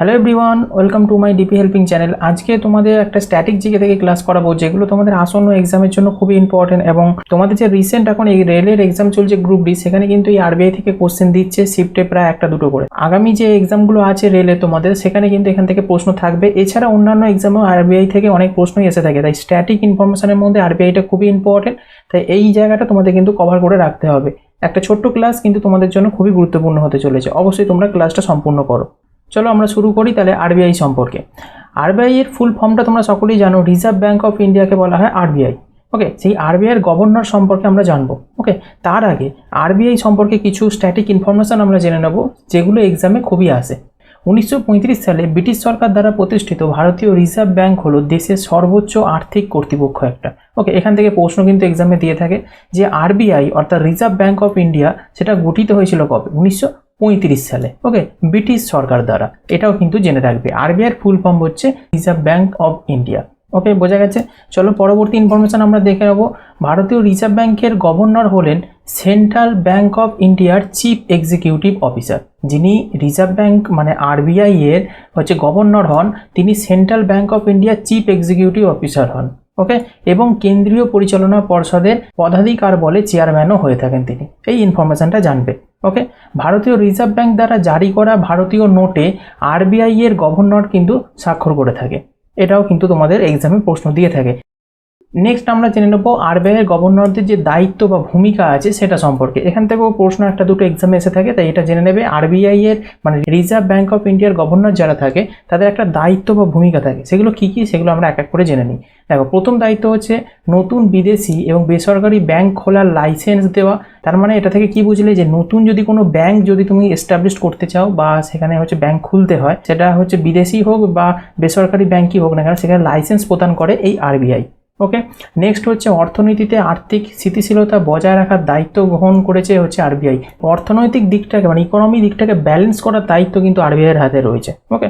Hello everyone, welcome to my DP helping channel. আজকে তোমাদের একটা স্ট্যাটিক জিকে থেকে ক্লাস করাবো, যেগুলো তোমাদের আসন্ন এক্সামের জন্য খুবই ইম্পর্টেন্ট। এবং তোমাদের যে রিসেন্ট এখন এই রেলের এক্সাম চলছে গ্রুপ ডি, সেখানে কিন্তু এই আরবিআই থেকে কোশ্চেন দিচ্ছে শিফটে প্রায় একটা দুটো করে। আগামী যে এক্সামগুলো আছে রেলে তোমাদের, সেখানে কিন্তু এখান থেকে প্রশ্ন থাকবে। এছাড়া অন্যান্য এক্সামেও আরবিআই থেকে অনেক প্রশ্নই এসে থাকে, তাই স্ট্যাটিক ইনফরমেশনের মধ্যে আরবিআইটা খুবই ইম্পর্টেন্ট। তাই এই জায়গাটা তোমাদের কিন্তু কভার করে রাখতে হবে। একটা ছোট্ট ক্লাস কিন্তু তোমাদের জন্য খুবই গুরুত্বপূর্ণ হতে চলেছে, অবশ্যই তোমরা ক্লাসটা সম্পূর্ণ করো। চলো আমরা শুরু করি তাহলে আরবিআই সম্পর্কে। আরবিআই এর ফুল ফর্মটা তোমরা সকলেই জানো, রিজার্ভ ব্যাঙ্ক অফ ইন্ডিয়াকে বলা হয় আরবিআই। ওকে, সেই আরবিআই এর গভর্নর সম্পর্কে আমরা জানবো। ওকে, তার আগে আরবিআই সম্পর্কে কিছু স্ট্যাটিক ইনফরমেশন আমরা জেনে নেব, যেগুলো এক্সামে খুবই আসে। 1935 সালে ব্রিটিশ সরকার দ্বারা প্রতিষ্ঠিত ভারতীয় রিজার্ভ ব্যাঙ্ক হলো দেশের সর্বোচ্চ আর্থিক কর্তৃপক্ষ একটা। ওকে, এখান থেকে প্রশ্ন কিন্তু এক্সামে দিয়ে থাকে যে আরবিআই অর্থাৎ রিজার্ভ ব্যাঙ্ক অফ ইন্ডিয়া সেটা গঠিত হয়েছিল কবে? 1935 সালে। ওকে, ব্রিটিশ সরকার দ্বারা। এটাও কিন্তু জেনে রাখবে। আরবিআই এর ফুল ফর্ম হচ্ছে রিজার্ভ ব্যাঙ্ক অফ ইন্ডিয়া। ওকে, বোঝা গেছে। চলো পরবর্তী ইনফরমেশন আমরা দেখে নেব। ভারতীয় রিজার্ভ ব্যাঙ্কের গভর্নর হলেন সেন্ট্রাল ব্যাঙ্ক অফ ইন্ডিয়ার চিফ এক্সিকিউটিভ অফিসার। যিনি রিজার্ভ ব্যাঙ্ক মানে আরবিআই এর হচ্ছে গভর্নর হন, তিনি সেন্ট্রাল ব্যাঙ্ক অফ ইন্ডিয়ার চিফ এক্সিকিউটিভ অফিসার হন। ওকে, এবং কেন্দ্রীয় পরিচালনা পর্ষদের পদাধিকার বলে চেয়ারম্যানও হয়ে থাকেন তিনি। এই ইনফরমেশনটা জানবে। ওকে, ভারতীয় রিজার্ভ ব্যাঙ্ক দ্বারা জারি করা ভারতীয় নোটে আরবিআই এর গভর্নর কিন্তু স্বাক্ষর করে থাকে। এটাও কিন্তু তোমাদের এক্সামে প্রশ্ন দিয়ে থাকে। নেক্সট আমরা জেনে নেব আরবিআই এর গভর্নরদের যে দায়িত্ব বা ভূমিকা আছে সেটা সম্পর্কে। এখান থেকেও প্রশ্ন একটা দুটো এক্সামে এসে থাকে, তাই এটা জেনে নেবে। আরবিআই এর মানে রিজার্ভ ব্যাঙ্ক অফ ইন্ডিয়ার গভর্নর যারা থাকে তাদের একটা দায়িত্ব বা ভূমিকা থাকে। সেগুলো কী কী সেগুলো আমরা এক এক করে জেনে নিই। দেখো, প্রথম দায়িত্ব হচ্ছে নতুন বিদেশি এবং বেসরকারি ব্যাংক খোলার লাইসেন্স দেওয়া। তার মানে এটা থেকে কি বুঝলে যে নতুন যদি কোনো ব্যাংক যদি তুমি এস্টাবলিশ করতে চাও বা সেখানে হচ্ছে ব্যাংক খুলতে হয়, সেটা হচ্ছে বিদেশি হোক বা বেসরকারি ব্যাংকই হোক না কেন, সেখানে লাইসেন্স প্রদান করে এই আরবিআই। ওকে, নেক্সট হচ্ছে অর্থনীতিতে আর্থিক স্থিতিশীলতা বজায় রাখার দায়িত্ব গ্রহণ করেছে হচ্ছে আরবিআই। অর্থনৈতিক দিকটাকে মানে ইকোনমি দিকটাকে ব্যালেন্স করার দায়িত্ব কিন্তু আরবিআইয়ের হাতে রয়েছে। ওকে,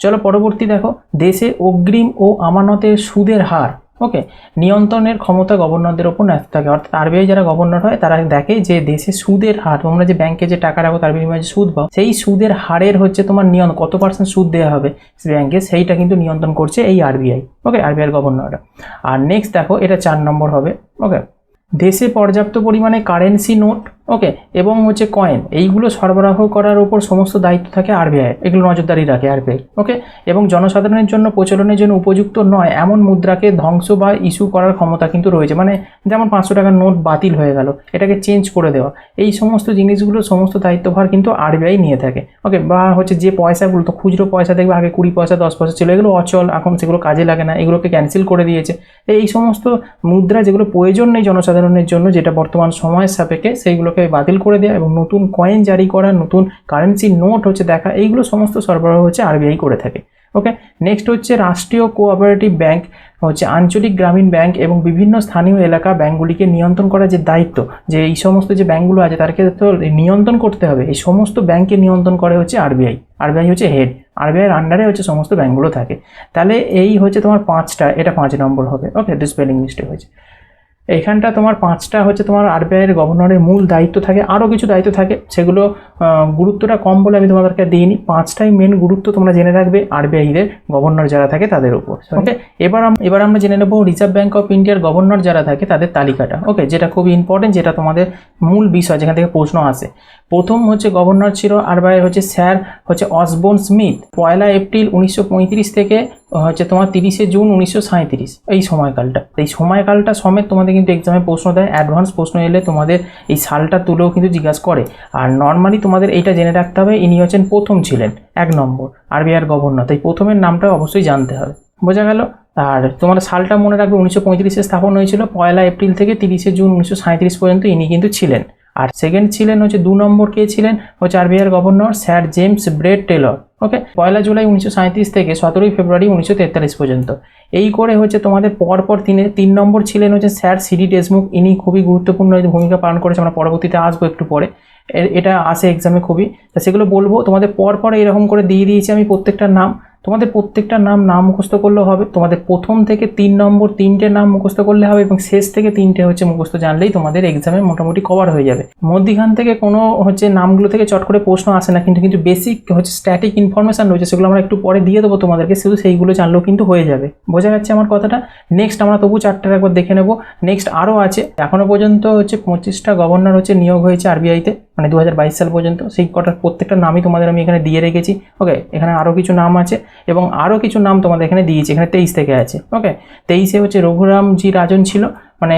চলো পরবর্তী দেখো। দেশে অগ্রিম ও আমানতের সুদের হার ওকে নিয়ন্ত্রণের ক্ষমতা গভর্নরদের ওপর ন্যস্ত থাকে। অর্থাৎ আরবিআই যারা গভর্নর হয় তারা দেখে যে দেশে সুদের হার, তোমরা যে ব্যাংকে যে টাকা রাখো তার বিনিময়ে যে সুদ পাও, সেই সুদের হারের হচ্ছে তোমার নিয়ন্ত্রণ, কত পার্সেন্ট সুদ দেওয়া হবে ব্যাংকে, সেইটা কিন্তু নিয়ন্ত্রণ করছে এই আরবিআই। ওকে, আরবিআই গভর্নররা। আর নেক্সট দেখো, এটা 4 নম্বর হবে। ওকে, দেশে পর্যাপ্ত পরিমাণে কারেন্সি নোট ওকে এবং হচ্ছে কয়েন এইগুলো সরবরাহ করার উপর সমস্ত দায়িত্ব থাকে আরবিআই। এগুলো নজরদারি রাখে আরবিআই। ওকে, এবং জনসাধারণের জন্য প্রচলনের জন্য উপযুক্ত নয় এমন মুদ্রাকে ধ্বংস বা ইস্যু করার ক্ষমতা কিন্তু রয়েছে। মানে যেমন 500 টাকার নোট বাতিল হয়ে গেল, এটাকে চেঞ্জ করে দেওয়া, এই সমস্ত জিনিসগুলো সমস্ত দায়িত্বভার কিন্তু আরবিআই নিয়ে থাকে। ওকে, বা হচ্ছে যে পয়সাগুলো তো খুচরো পয়সা দেখবে আগে 20 পয়সা 10 পয়সা ছিল, এগুলো অচল, এখন সেগুলো কাজে লাগে না, এগুলোকে ক্যান্সেল করে দিয়েছে। এই সমস্ত মুদ্রা যেগুলো প্রয়োজন নেই জনসাধারণের জন্য, যেটা বর্তমান সময়ের সাপেক্ষে, সেইগুলোকে বাতিল করে দেওয়া এবং নতুন কয়েন জারি করা, নতুন কারেন্সি নোট হচ্ছে দেখা, এইগুলো সমস্ত সরবরাহ হচ্ছে আরবিআই করে থাকে। ওকে, নেক্সট হচ্ছে রাষ্ট্রীয় কোঅপারেটিভ ব্যাংক হচ্ছে আঞ্চলিক গ্রামীণ ব্যাংক এবং বিভিন্ন স্থানীয় এলাকা ব্যাংকগুলিকে নিয়ন্ত্রণ করার যে দায়িত্ব, যে এই সমস্ত যে ব্যাংকগুলো আছে তাদেরকে তো নিয়ন্ত্রণ করতে হবে, এই সমস্ত ব্যাংককে নিয়ন্ত্রণ করে হচ্ছে আরবিআই। আরবিআই হচ্ছে হেড, আরবিআইয়ের আন্ডারে হচ্ছে সমস্ত ব্যাংকগুলো থাকে। তাহলে এই হচ্ছে তোমার 5টা, এটা 5 নম্বর হবে। ওকে, এটা স্পেলিং মিস্টেক হয়েছে। এইখানটা তোমার 5টা হচ্ছে তোমার আরবিআইয়ের গভর্নরের মূল দায়িত্ব থাকে। আরও কিছু দায়িত্ব থাকে, সেগুলো গুরুত্বটা কম বলে আমি তোমাদেরকে দিইনি। 5টাই মেন গুরুত্ব তোমরা জেনে রাখবে আরবিআইয়ের গভর্নর যারা থাকে তাদের উপর। ওকে, এবার আমরা জেনে নেব রিজার্ভ ব্যাঙ্ক অফ ইন্ডিয়ার গভর্নর যারা থাকে তাদের তালিকাটা। ওকে, যেটা খুবই ইম্পর্টেন্ট, যেটা তোমাদের মূল বিষয়, যেখান থেকে প্রশ্ন আসে। প্রথম হচ্ছে গভর্নর ছিল আরবিআই হচ্ছে স্যার হচ্ছে অসবোর্ন স্মিথ। 1 এপ্রিল 1935 থেকে হচ্ছে তোমার 30 জুন 1937 এই সময়কালটা। এই সময়কালটা সমেত তোমাদের কিন্তু এক্সামে প্রশ্ন দেয়। অ্যাডভান্স প্রশ্ন এলে তোমাদের এই সালটা তুলেও কিন্তু জিজ্ঞাসা করে। আর নর্মালি তোমাদের এইটা জেনে রাখতে হবে, ইনি হচ্ছেন প্রথম ছিলেন 1 নম্বর আরবিআইয়ের গভর্নর, তাই প্রথমের নামটা অবশ্যই জানতে হবে। বোঝা গেল? আর তোমার সালটা মনে রাখবে 1935-এ স্থাপন হয়েছিল। 1 এপ্রিল থেকে 30 জুন 1937 পর্যন্ত ইনি কিন্তু ছিলেন। আর সেকেন্ড ছিলেন হচ্ছে 2 নম্বর কে ছিলেন হচ্ছে আরবিআইয়ের governor sir James Braid Taylor. Okay, 1 July 1937 থেকে 17 ফেব্রুয়ারি 1943 পর্যন্ত। এই করে হচ্ছে তোমাদের পরপর 3 নম্বর ছিলেন হচ্ছে স্যার সিডি ডেসমুখ। ইনি খুবই গুরুত্বপূর্ণ ভূমিকা পালন করেছে, আমরা পরবর্তীতে আসবো একটু পরে। এটা আসে এক্সামে খুবই, তা সেগুলো বলবো তোমাদের পরপর এরকম করে দিয়ে দিয়েছি আমি প্রত্যেকটার নাম। তোমাদের প্রত্যেকটা নাম মুখস্থ করলেও হবে। তোমাদের প্রথম থেকে 3 নম্বর 3টে নাম মুখস্থ করলে হবে এবং শেষ থেকে 3টে হচ্ছে মুখস্থ জানলেই তোমাদের এক্সামে মোটামুটি কভার হয়ে যাবে। মধ্যখান থেকে কোনো হচ্ছে নামগুলো থেকে চট করে প্রশ্ন আসে না, কিন্তু বেসিক হচ্ছে স্ট্যাটিক ইনফরমেশন রয়েছে, সেগুলো আমরা একটু পরে দিয়ে দেবো তোমাদেরকে, শুধু সেইগুলো জানলেও কিন্তু হয়ে যাবে। বোঝা যাচ্ছে আমার কথাটা? নেক্সট আমরা তবু চারটার একবার দেখে নেব। নেক্সট আরও আছে, এখনো পর্যন্ত হচ্ছে 25টা গভর্নর হচ্ছে নিয়োগ হয়েছে আরবিআইতে, মানে 2022 সাল পর্যন্ত। সেই কটার প্রত্যেকটা নামই তোমাদের আমি এখানে দিয়ে রেখেছি। ওকে, এখানে আরও কিছু নাম আছে এবং আরও কিছু নাম তোমাদের এখানে দিয়েছি। এখানে 23 থেকে আছে। ওকে, 23-এ হচ্ছে রঘুরামজি রাজন ছিল, মানে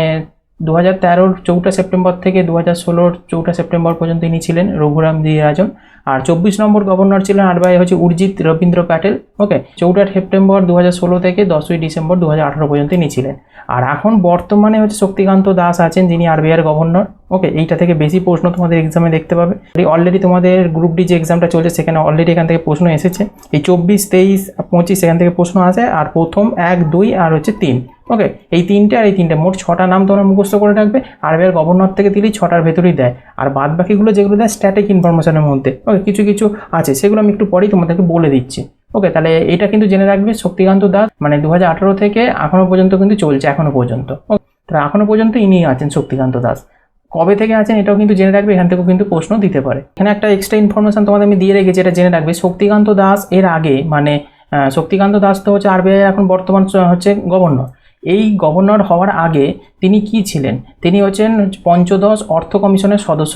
2013-র 4 সেপ্টেম্বর থেকে 2016-র 4 সেপ্টেম্বর পর্যন্ত ইনি ছিলেন রঘুরামজি রাজন। আর 24 নম্বর গভর্নর ছিলেন আরবিআই হচ্ছে উর্জিত রবীন্দ্র প্যাটেল। ওকে, 4 সেপ্টেম্বর 2016 থেকে 10ই ডিসেম্বর 2018 পর্যন্ত ইনি ছিলেন। আর এখন বর্তমানে হচ্ছে শক্তিকান্ত দাস আছেন, যিনি আরবিআইয়ের গভর্নর। ওকে, এইটা থেকে বেশি প্রশ্ন তোমাদের এক্সামে দেখতে পাবে। অলরেডি তোমাদের গ্রুপ ডি যে এক্সামটা চলছে সেখানে অলরেডি এখান থেকে প্রশ্ন এসেছে। এই 24, 23, 25 এখান থেকে প্রশ্ন আসে। আর প্রথম 1, 2 আর হচ্ছে 3। ওকে, এই 3টে আর এই 3টে, মোট 6টা নাম তোমরা মুখস্থ করে রাখবে। আরবিআইয়ের গভর্নর থেকে দিলেই 6টার ভেতরেই দেয়। আর বাদ বাকিগুলো যেগুলো দেয় স্ট্যাটিক ইনফরমেশনের মধ্যে। ওকে, কিছু কিছু আছে, সেগুলো আমি একটু পরেই তোমাদেরকে বলে দিচ্ছি। ওকে, তাহলে এটা কিন্তু জেনে রাখবে, শক্তিকান্ত দাস মানে 2018 থেকে এখনো পর্যন্ত কিন্তু চলছে, এখনো পর্যন্ত। ওকে, তাহলে এখনো পর্যন্ত ইনি আছেন শক্তিকান্ত দাস। কবে থেকে আছেন এটাও কিন্তু জেনে রাখবে, এখান থেকেও কিন্তু প্রশ্ন দিতে পারে। এখানে একটা এক্সট্রা ইনফরমেশন তোমাদের আমি দিয়ে রেখেছি, এটা জেনে রাখবে। শক্তিকান্ত দাস এর আগে মানে শক্তিকান্ত দাস তো হচ্ছে আরবিআই এখন বর্তমান হচ্ছে গভর্নর। এই গভর্নর হওয়ার আগে তিনি কি ছিলেন? তিনি হচ্ছেন পঞ্চদশ অর্থ কমিশনের সদস্য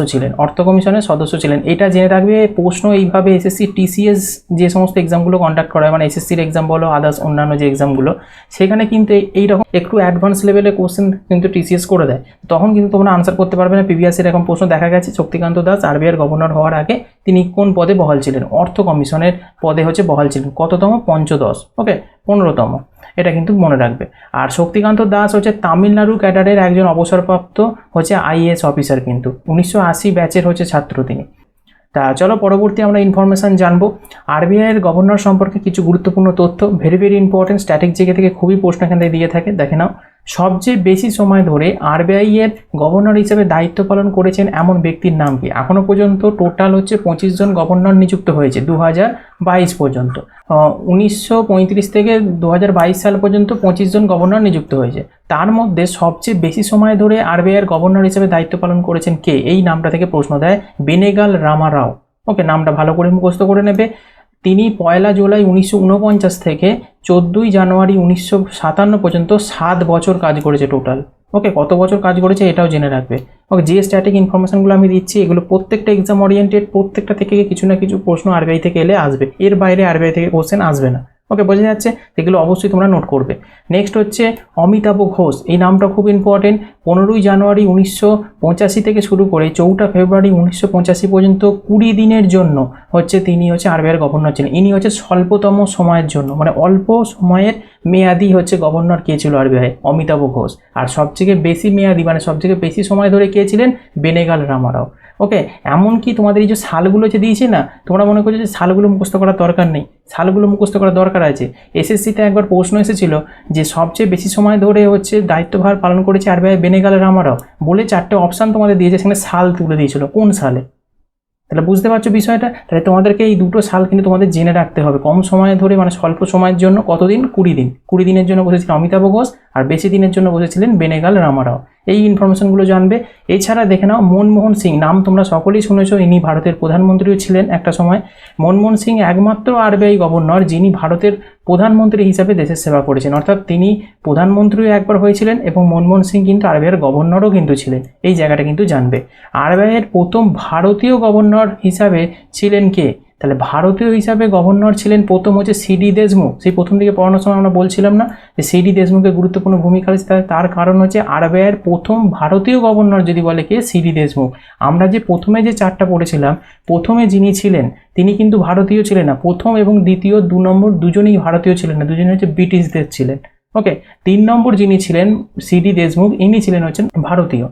ছিলেন, এটা জেনে রাখবে। প্রশ্ন এইভাবে এসএসসি টিসিএস যে সমস্ত এক্সামগুলো কন্ডাক্ট করা হয়, মানে এসএসসির এক্সাম বলো আদার্স অন্যান্য যে এক্সামগুলো, সেখানে কিন্তু এইরকম একটু অ্যাডভান্স লেভেলের কোশ্চেন কিন্তু টিসিএস করে দেয়। তখন কিন্তু তোমরা আনসার করতে পারবে না। প্রিভিয়াস এর এরকম প্রশ্ন দেখা গেছে। শক্তিকান্ত দাস আরবিআইয়ের গভর্নর হওয়ার আগে তিনি কোন পদে বহাল ছিলেন? অর্থ কমিশনের পদে হচ্ছে বহাল ছিলেন। কততম? পঞ্চদশ। ওকে, 15তম। এটা কিন্তু মনে রাখবে। আর শক্তিকান্ত দাস হচ্ছে তামিলনাড়ু ক্যাডারের একজন অবসরপ্রাপ্ত হচ্ছে আইএএস অফিসার, কিন্তু 1980 ব্যাচের হচ্ছে ছাত্র তিনি। তা চলো পরবর্তী আমরা ইনফরমেশান জানবো। আরবিআইয়ের গভর্নর সম্পর্কে কিছু গুরুত্বপূর্ণ তথ্য, ভেরি ইম্পর্টেন্ট, স্ট্যাটিক জিকে থেকে খুবই প্রশ্ন এখান থেকে দিয়ে থাকে, দেখে নাও। সবচেয়ে বেশি সময় ধরে আরবিআইয়ের গভর্নর হিসেবে দায়িত্ব পালন করেছেন এমন ব্যক্তির নাম কি? এখনো পর্যন্ত টোটাল হচ্ছে 25 জন গভর্নর নিযুক্ত হয়েছে 2022 পর্যন্ত। 1935 থেকে 2022 সাল পর্যন্ত 25 জন গভর্নর নিযুক্ত হয়েছে। তার মধ্যে সবচেয়ে বেশি সময় ধরে আরবিআইয়ের গভর্নর হিসেবে দায়িত্ব পালন করেছেন কে? এই নামটা থেকে প্রশ্ন দেয়, বেনেগাল রামারাও। ওকে, নামটা ভালো করে মুখস্থ করে নেবে। তিনি 1 জুলাই 1949 থেকে 14 জানুয়ারি 1957 পর্যন্ত 7 বছর কাজ করেছে টোটাল। ওকে, কত বছর কাজ করেছে এটাও জেনে রাখবে। ওকে, যে স্ট্যাটিক ইনফরমেশনগুলো আমি দিচ্ছি এগুলো প্রত্যেকটা এক্সাম ওরিয়েন্টেড, প্রত্যেকটা থেকে কিছু না কিছু প্রশ্ন আরবিআই থেকে এলে আসবে, এর বাইরে আরবিআই থেকে কোশ্চেন আসবে না। ওকে, বোঝা যাচ্ছে? এগুলো অবশ্যই তোমরা নোট করবে। নেক্সট হচ্ছে অমিতাভ ঘোষ। এই নামটা খুব ইম্পর্টেন্ট। 15 জানুয়ারি 1985 থেকে শুরু করে 4 ফেব্রুয়ারি 1985 পর্যন্ত 20 দিনের জন্য হচ্ছে তিনি হচ্ছে আরবিআইয়ের গভর্নর ছিলেন। ইনি হচ্ছে স্বল্পতম সময়ের জন্য, মানে অল্প সময়ের মেয়াদি হচ্ছে গভর্নর কে ছিল আরবিআই? অমিতাভ ঘোষ। আর সবথেকে বেশি মেয়াদি মানে সবথেকে বেশি সময় ধরে কে ছিলেন? বেনেগাল রামারাও। ওকে, এমনকি তোমাদের এই যে সালগুলো যে দিয়েছে না, তোমরা মনে করছো যে সালগুলো মুখস্থ করার দরকার নেই, সালগুলো মুখস্থ করার দরকার আছে। এসএসসিতে একবার প্রশ্ন এসেছিল যে সবচেয়ে বেশি সময় ধরে হচ্ছে দায়িত্বভার পালন করেছে আরবিআই বেনেগাল রামারাও বলে 4টে অপশান তোমাদের দিয়েছে, সেখানে সাল তুলে দিয়েছিল, কোন সালে? তাহলে বুঝতে পারছো বিষয়টা? তাহলে তোমাদেরকে এই দুটো সাল কিন্তু তোমাদের জেনে রাখতে হবে। কম সময় ধরে মানে স্বল্প সময়ের জন্য কতদিন? 20 দিন। 20 দিনের জন্য বসেছিলেন অমিতাভ ঘোষ, আর বেশি দিনের জন্য বসেছিলেন বেনেগাল রামারাও। এই ইনফরমেশনগুলো জানবে। এছাড়া দেখে নাও মনমোহন সিং, নাম তোমরা সকলেই শুনেছো, ইনি ভারতের প্রধানমন্ত্রীও ছিলেন একটা সময়। মনমোহন সিং একমাত্র আরবিআই গভর্নর যিনি ভারতের প্রধানমন্ত্রী হিসাবে দেশের সেবা করেছেন, অর্থাৎ তিনি প্রধানমন্ত্রীও একবার হয়েছিলেন এবং মনমোহন সিং কিন্তু আরবিআইয়ের গভর্নরও কিন্তু ছিলেন। এই জায়গাটা কিন্তু জানবে। আরবিআইয়ের প্রথম ভারতীয় গভর্নর হিসাবে ছিলেন কে? তাহলে ভারতীয় হিসাবে গভর্নর ছিলেন প্রথম হচ্ছে সিডি দেশমুখ। সেই প্রথম দিকে পড়ানোর সময় আমরা বলছিলাম না যে সিডি দেশমুখের গুরুত্বপূর্ণ ভূমিকা আছে, তার কারণ হচ্ছে আরবিআইয়ের প্রথম ভারতীয় গভর্নর যদি বলে কে? সিডি দেশমুখ। আমরা যে প্রথমে যে চারটা পড়েছিলাম, প্রথমে যিনি ছিলেন তিনি কিন্তু ভারতীয় ছিলেন না। প্রথম এবং দ্বিতীয় 2 নম্বর দুজনেই ভারতীয় ছিলেন না, দুজনে হচ্ছে ব্রিটিশদের ছিলেন। ওকে, 3 নম্বর যিনি ছিলেন সিডি দেশমুখ, ইনি ছিলেন হচ্ছেন ভারতীয়।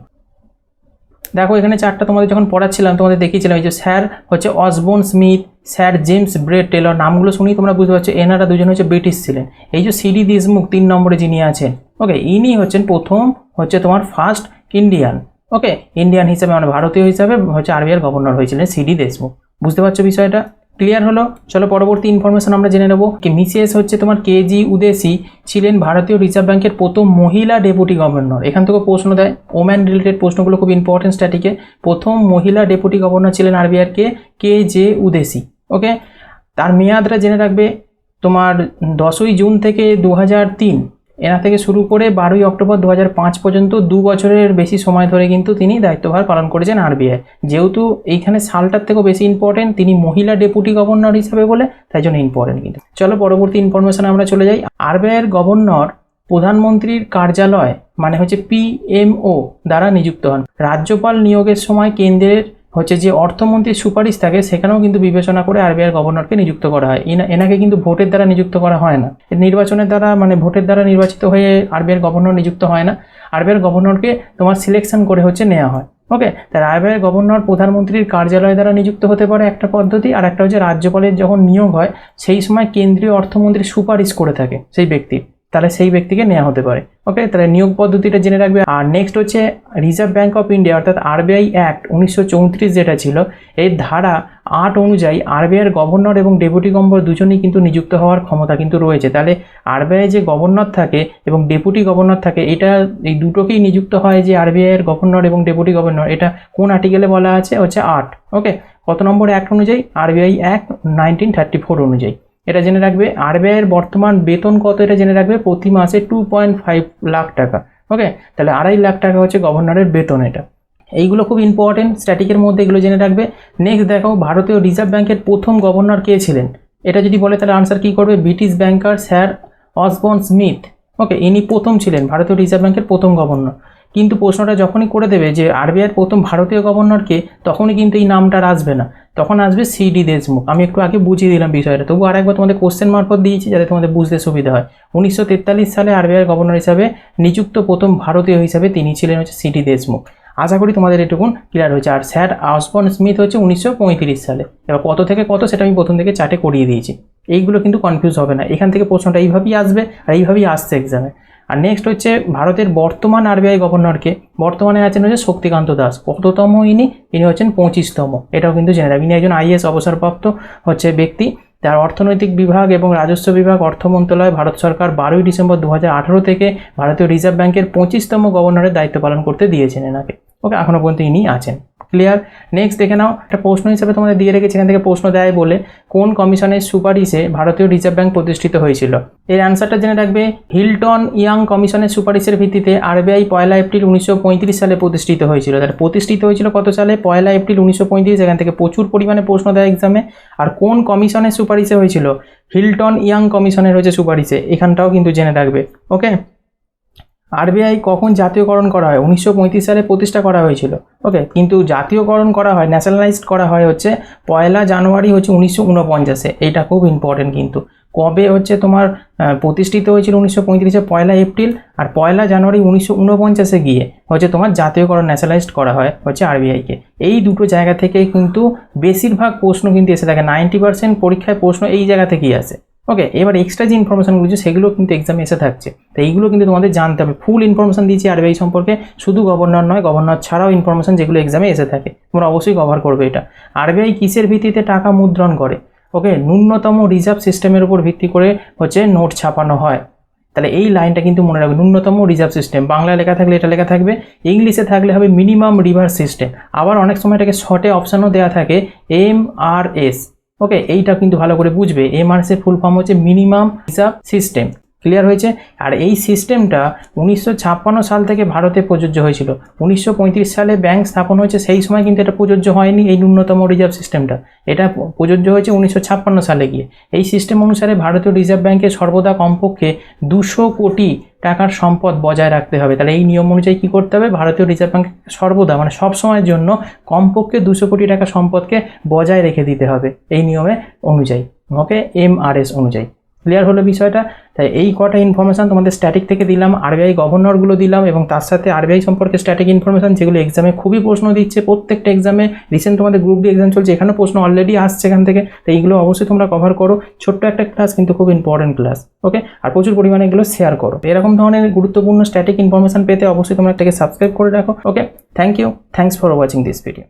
দেখো এখানে চারটা তোমাদের যখন পড়াচ্ছিলাম তোমাদের দেখিয়েছিলাম, এই যে স্যার হচ্ছে Osborne Smith, sir James Braid Taylor, নামগুলো শুনেই তোমরা বুঝতে পারছো এনারা দুজন হচ্ছে ব্রিটিশ ছিলেন। এই যে সিডি দেশমুখ 3 নম্বরে যিনি আছেন, ওকে, ইনি হচ্ছেন প্রথম হচ্ছে তোমার ফার্স্ট ইন্ডিয়ান। ওকে, ইন্ডিয়ান হিসাবে মানে ভারতীয় হিসাবে হচ্ছে আরবিআইয়ের গভর্নর হয়েছিলেন সিডি দেশমুখ। বুঝতে পারছো বিষয়টা? ক্লিয়ার হলো। চলো পরবর্তী ইনফরমেশন আমরা জেনে নেব। মিসেস হচ্ছে তোমার কেজি উদেসি ছিলেন ভারতীয় রিজার্ভ ব্যাংকের প্রথম মহিলা ডেপুটি গভর্নর। এখান থেকে প্রশ্ন দেয়, ওম্যান রিলেটেড প্রশ্নগুলো খুব ইম্পর্টেন্ট স্ট্যাটিকে। প্রথম মহিলা ডেপুটি গভর্নর ছিলেন আরবিআই কে জে উদেসি। ওকে, তার মেয়াদটা জেনে রাখবে তোমার 10ই জুন থেকে 2003, এনা থেকে শুরু করে 12ই অক্টোবর 2005 পর্যন্ত 2 বছরের বেশি সময় ধরে কিন্তু তিনি দায়িত্বভার পালন করেছেন আরবিআই। যেহেতু এইখানে সালটার থেকেও বেশি ইম্পর্টেন্ট, তিনি মহিলা ডেপুটি গভর্নর হিসাবে বলে, তাই জন্য ইম্পর্টেন্ট কিন্তু। চলো পরবর্তী ইনফরমেশন আমরা চলে যাই। আরবিআইয়ের গভর্নর প্রধানমন্ত্রীর কার্যালয় মানে হচ্ছে পিএমও দ্বারা নিযুক্ত হন। রাজ্যপাল নিয়োগের সময় কেন্দ্রের হচ্ছে যে অর্থমন্ত্রীর সুপারিশ থাকে সেখানেও কিন্তু বিবেচনা করে আরবিআইয়ের গভর্নরকে নিযুক্ত করা হয়। এনাকে কিন্তু ভোটের দ্বারা নিযুক্ত করা হয় না, নির্বাচনের দ্বারা মানে ভোটের দ্বারা নির্বাচিত হয়ে আরবিআইয়ের গভর্নর নিযুক্ত হয় না। আরবিআইয়ের গভর্নরকে তোমার সিলেকশন করে হচ্ছে নেওয়া হয়। ওকে, তাই আরবিআইয়ের গভর্নর প্রধানমন্ত্রীর কার্যালয় দ্বারা নিযুক্ত হতে পারে একটা পদ্ধতি, আর একটা হচ্ছে রাজ্যপালের যখন নিয়োগ হয় সেই সময় কেন্দ্রীয় অর্থমন্ত্রী সুপারিশ করে থাকে সেই ব্যক্তি, তাহলে সেই ব্যক্তিকে নেওয়া হতে পারে। ওকে, তাহলে নিয়োগ পদ্ধতিটা জেনে রাখবে। আর নেক্সট হচ্ছে রিজার্ভ ব্যাঙ্ক অফ ইন্ডিয়া অর্থাৎ আরবিআই অ্যাক্ট 1934 যেটা ছিল, এর ধারা 8 অনুযায়ী আরবিআইয়ের গভর্নর এবং ডেপুটি গভর্নর দুজনেই কিন্তু নিযুক্ত হওয়ার ক্ষমতা কিন্তু রয়েছে। তাহলে আরবিআই যে গভর্নর থাকে এবং ডেপুটি গভর্নর থাকে, এটা এই দুটোকেই নিযুক্ত হয় যে আরবিআইয়ের গভর্নর এবং ডেপুটি গভর্নর। এটা কোন আর্টিকেলে বলা আছে হচ্ছে 8। ওকে, কত নম্বর অ্যাক্ট অনুযায়ী? আরবিআই অ্যাক্ট 1934 অনুযায়ী। এটা জেনে রাখবে। আরবিআইয়ের বর্তমান বেতন কত এটা জেনে রাখবে, প্রতি মাসে 2.5 লাখ টাকা। ওকে, তাহলে 2.5 লাখ টাকা হচ্ছে গভর্নরের বেতন। এটা এইগুলো খুব ইম্পর্টেন্ট স্ট্যাটিকের মধ্যে, এগুলো জেনে রাখবে। নেক্সট দেখো, ভারতীয় রিজার্ভ ব্যাংকের প্রথম গভর্নর কে ছিলেন? এটা যদি বলে তাহলে আনসার কি করবে? ব্রিটিশ ব্যাংকার স্যার অসবর্ন স্মিথ। ওকে, ইনি প্রথম ছিলেন ভারতীয় রিজার্ভ ব্যাংকের প্রথম গভর্নর। কিন্তু প্রশ্নটা যখনই করে দেবে যে আরবিআইয়ের প্রথম ভারতীয় গভর্নরকে, তখনই কিন্তু এই নামটা আসবে না, তখন আসবে সিডি দেশমুখ। আমি একটু আগে বুঝিয়ে দিলাম বিষয়টা, তবু আরেকবার তোমাদের কোশ্চেন মারফত দিয়েছি যাতে তোমাদের বুঝতে সুবিধা হয়। 1943 সালে আরবিআইয়ের গভর্নর হিসাবে নিযুক্ত প্রথম ভারতীয় হিসাবে তিনি ছিলেন হচ্ছে সিডি দেশমুখ। আশা করি তোমাদের এটুকুন ক্লিয়ার হয়েছে। আর স্যার অসবর্ন স্মিথ হচ্ছে 1935 সালে। এবার কত থেকে কত সেটা আমি প্রথম থেকে চার্টে করিয়ে দিয়েছি। এইগুলো কিন্তু কনফিউজ হবে না, এখান থেকে প্রশ্নটা এইভাবেই আসবে আর এইভাবেই আসছে এক্সামে। আর নেক্সট হচ্ছে ভারতের বর্তমান আরবিআই গভর্নরকে, বর্তমানে আছেন হচ্ছে শক্তিকান্ত দাস। কততম ইনি? ইনি হচ্ছেন 25তম। এটাও কিন্তু জেনে রাখবেন। ইনি একজন আইএএস অবসরপ্রাপ্ত হচ্ছে ব্যক্তি। তার অর্থনৈতিক বিভাগ এবং রাজস্ব বিভাগ, অর্থ মন্ত্রণালয়, ভারত সরকার 12ই ডিসেম্বর 2018 থেকে ভারতীয় রিজার্ভ ব্যাংকের 25তম গভর্নরের দায়িত্ব পালন করতে দিয়েছেন এনাকে। ওকে, এখনও পর্যন্ত ইনি আছেন। ক্লিয়ার। নেক্সট দেখে নাও, একটা প্রশ্ন হিসেবে তোমাদের দিয়ে রেখেছি, এখান থেকে প্রশ্ন দেয় বলে কোন কমিশনের সুপারিশে ভারতীয় রিজার্ভ ব্যাংক প্রতিষ্ঠিত হয়েছিল? এর অ্যান্সারটা জেনে রাখবে। হিল্টন ইয়াং কমিশনের সুপারিশের ভিত্তিতে আরবিআই 1 এপ্রিল 1935 সালে প্রতিষ্ঠিত হয়েছিল। তাহলে প্রতিষ্ঠিত হয়েছিল কত সালে? 1 এপ্রিল 1935। এখান থেকে প্রচুর পরিমাণে প্রশ্ন দেয় এক্সামে। আর কোন কমিশনের সুপারিশে হয়েছিল? হিল্টন ইয়াং কমিশনের হচ্ছে সুপারিশে। এখানটাও কিন্তু জেনে রাখবে। ওকে, আরবিআই কখন জাতীয়করণ করা হয়? 1935 সালে প্রতিষ্ঠা করা হয়েছিল। ওকে, কিন্তু জাতীয়করণ করা হয়, ন্যাশনালাইজড করা হয় হচ্ছে 1 জানুয়ারি হচ্ছে 1949-এ। এইটা খুব ইম্পর্টেন্ট কিন্তু। কবে হচ্ছে তোমার প্রতিষ্ঠিত হয়েছিল? 1935-এ 1 এপ্রিল, আর 1 জানুয়ারি 1949-এ গিয়ে হচ্ছে তোমার জাতীয়করণ ন্যাশনালাইজড করা হয় হচ্ছে আরবিআইকে। এই দুটো জায়গা থেকে কিন্তু বেশিরভাগ প্রশ্ন কিন্তু এসে থাকে। 90% পরীক্ষায় প্রশ্ন এই জায়গা থেকেই আসে। ওকে, এবার এক্সট্রা যে ইনফরমেশনগুলো সেগুলো কিন্তু এক্সামে এসে থাকছে, তো এইগুলো কিন্তু তোমাদের জানতে হবে। ফুল ইনফরমেশন দিয়েছি আরবিআই সম্পর্কে, শুধু গভর্নর নয়, গভর্নর ছাড়াও ইনফরমেশন যেগুলো এক্সামে এসে থাকে তোমরা অবশ্যই কভার করবে এটা। আরবিআই কিসের ভিত্তিতে টাকা মুদ্রণ করে? ওকে, ন্যূনতম রিজার্ভ সিস্টেমের উপর ভিত্তি করে হচ্ছে নোট ছাপানো হয়। তাহলে এই লাইনটা কিন্তু মনে রাখবে, ন্যূনতম রিজার্ভ সিস্টেম। বাংলা লেখা থাকলে এটা লেখা থাকবে, ইংলিশে থাকলে হবে মিনিমাম রিভার্স সিস্টেম। আবার অনেক সময় এটাকে শর্টে অপশানও দেওয়া থাকে MRS। ওকে, এইটা কিন্তু ভালো করে বুঝবে। MRS এর ফুল ফর্ম হচ্ছে মিনিমাম রিজার্ভ সিস্টেম। ক্লিয়ার হয়েছে? আর এই সিস্টেমটা 1956 সাল থেকে ভারতে প্রযোজ্য হয়েছিল। 1935 সালে ব্যাংক স্থাপন হয়েছে, সেই সময় কিন্তু এটা প্রযোজ্য হয়নি এই ন্যূনতম রিজার্ভ সিস্টেমটা। এটা প্রযোজ্য হয়েছে 1956 সালে গিয়ে। এই সিস্টেম অনুসারে ভারতীয় রিজার্ভ ব্যাংকে সর্বদা কমপক্ষে 200 কোটি টাকার সম্পদ বজায় রাখতে হবে। তাহলে এই নিয়ম অনুযায়ী কী করতে হবে? ভারতীয় রিজার্ভ ব্যাংক সর্বদা মানে সব সময়ের জন্য কমপক্ষে 200 কোটি টাকা সম্পদকে বজায় রেখে দিতে হবে এই নিয়মে অনুযায়ী। ওকে, MRS অনুযায়ী। ক্লিয়ার হলো বিষয়টা? তাই এই কটা ইনফরমেশান তোমাদের স্ট্যাটিক থেকে দিলাম, আরবিআই গভর্নরগুলো দিলাম, এবং তার সাথে আরবিআই সম্পর্কে স্ট্যাটিক ইনফরমেশান যেগুলো এক্সামে খুবই প্রশ্ন দিচ্ছে। প্রত্যেকটা এক্সামে, রিসেন্ট তোমাদের গ্রুপ ডি এক্সাম চলছে, এখানেও প্রশ্ন অলরেডি আসছে এখান থেকে। তো এইগুলো অবশ্যই তোমরা কভার করো। ছোট্ট একটা ক্লাস কিন্তু খুব ইম্পর্টেন্ট ক্লাস। ওকে, আর প্রচুর পরিমাণে এগুলো শেয়ার করো। এরকম ধরনের গুরুত্বপূর্ণ স্ট্যাটিক ইনফরমেশান পেতে অবশ্যই তোমরা এটাকে সাবস্ক্রাইব করে রাখো। Okay, thank you, thanks for watching this video.